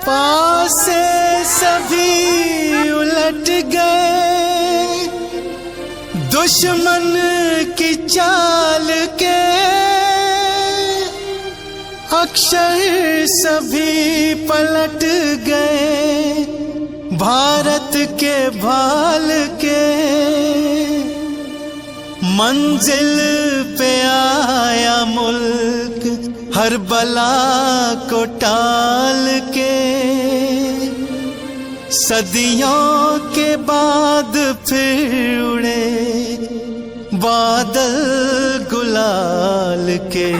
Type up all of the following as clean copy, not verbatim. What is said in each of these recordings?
पास से सभी उलट गए दुश्मन की चाल के, अक्षर सभी पलट गए भारत के भाल के। मंजिल पे आया मुल्क हर बला को टाल के, सदियों के बाद फिर उड़े बादल गुलाल के।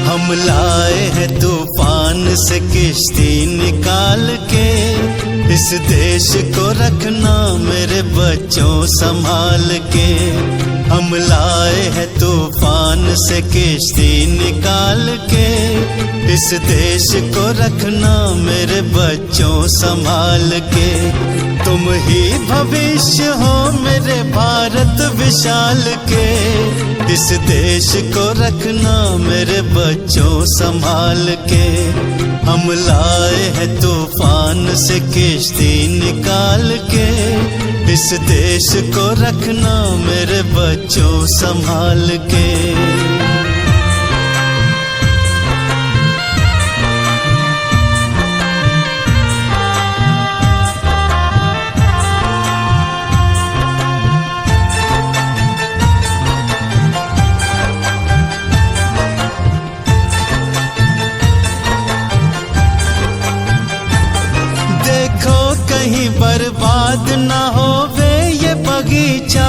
हम लाए हैं तूफान से किश्ती निकाल के, इस देश को रखना मेरे बच्चों संभाल के। हम लाए हैं तूफान से किश्ती निकाल के, इस देश को रखना मेरे बच्चों संभाल के। तुम ही भविष्य हो मेरे भारत विशाल के, इस देश को रखना मेरे बच्चों संभाल के। हम लाए हैं तूफान से किश्ती निकाल के, इस देश को रखना मेरे बच्चों संभाल के। कहीं बर्बाद ना होवे ये बगीचा,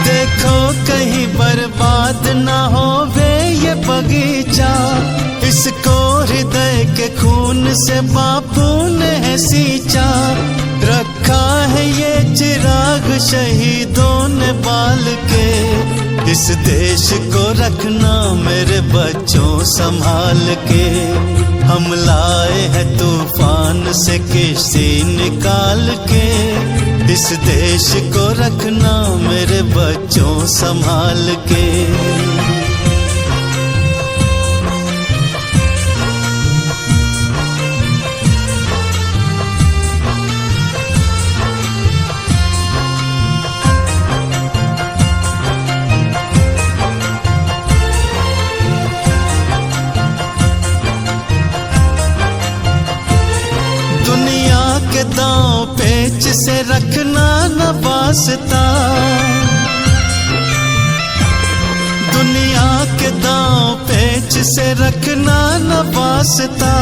देखो कहीं बर्बाद ना होवे ये बगीचा। इसको हृदय के खून से बापू ने है सींचा, रखा है ये चिराग शहीदों ने बाल के। इस देश को रखना मेरे बच्चों संभाल के। हम लाए हैं तूफान से किश्ती निकाल के, इस देश को रखना मेरे बच्चों संभाल के। के दांव पेच से रखना न वास्ता, दुनिया के दांव पेच से रखना न वास्ता।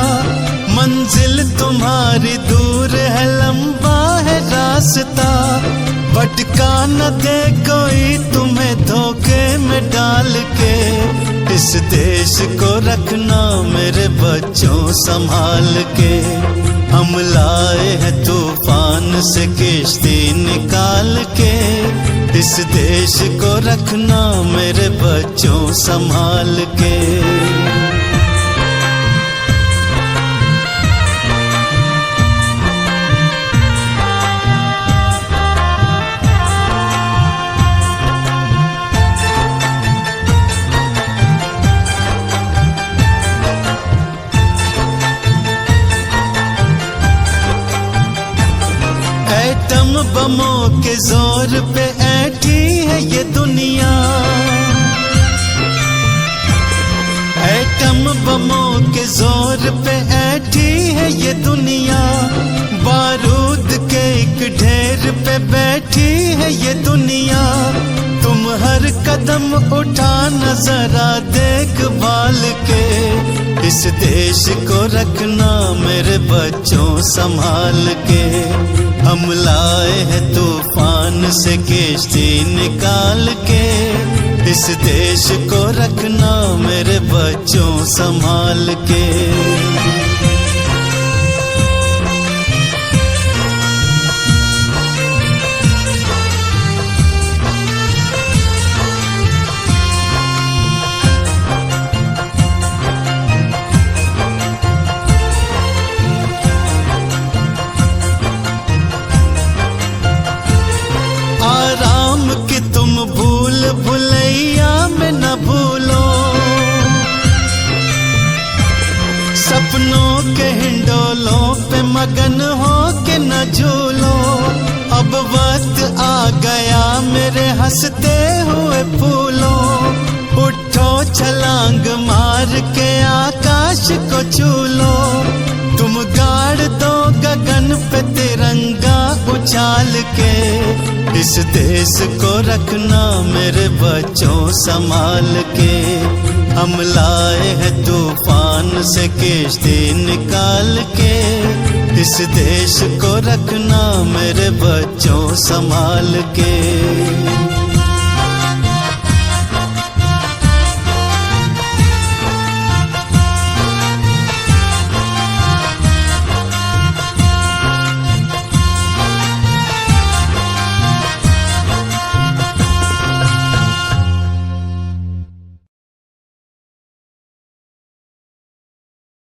मंजिल तुम्हारी दूर है लंबा है रास्ता, भटका न दे कोई तुम्हें धोखे में डाल के। इस देश को रखना मेरे बच्चों संभाल के। हम लाए हैं तूफान से किश्ती निकाल के, इस देश को रखना मेरे बच्चों संभाल के। एटम बमों के जोर पे ऐठी है ये दुनिया, एटम बमों के जोर पे ऐठी है ये दुनिया। बारूद के एक ढेर पे बैठी है ये दुनिया। तुम हर कदम उठा नजरा देखभाल के, इस देश को रखना मेरे बच्चों संभाल के। हम लाए हैं तूफान से किश्ती निकाल के, इस देश को रखना मेरे बच्चों संभाल के। आराम की तुम भूल भुलैया में न भूलो, सपनों के हिंडोलों पे मगन हो के न झूलो, अब वक्त आ गया मेरे हंसते हुए फूलों। उठो छलांग मार के आकाश को छू लो, तुम गाड़ दो गगन पे तिरंगा उछाल के। इस देश को रखना मेरे बच्चों संभाल के, हम लाए हैं तूफान से किश्ती निकाल के। इस देश को रखना मेरे बच्चों संभाल के।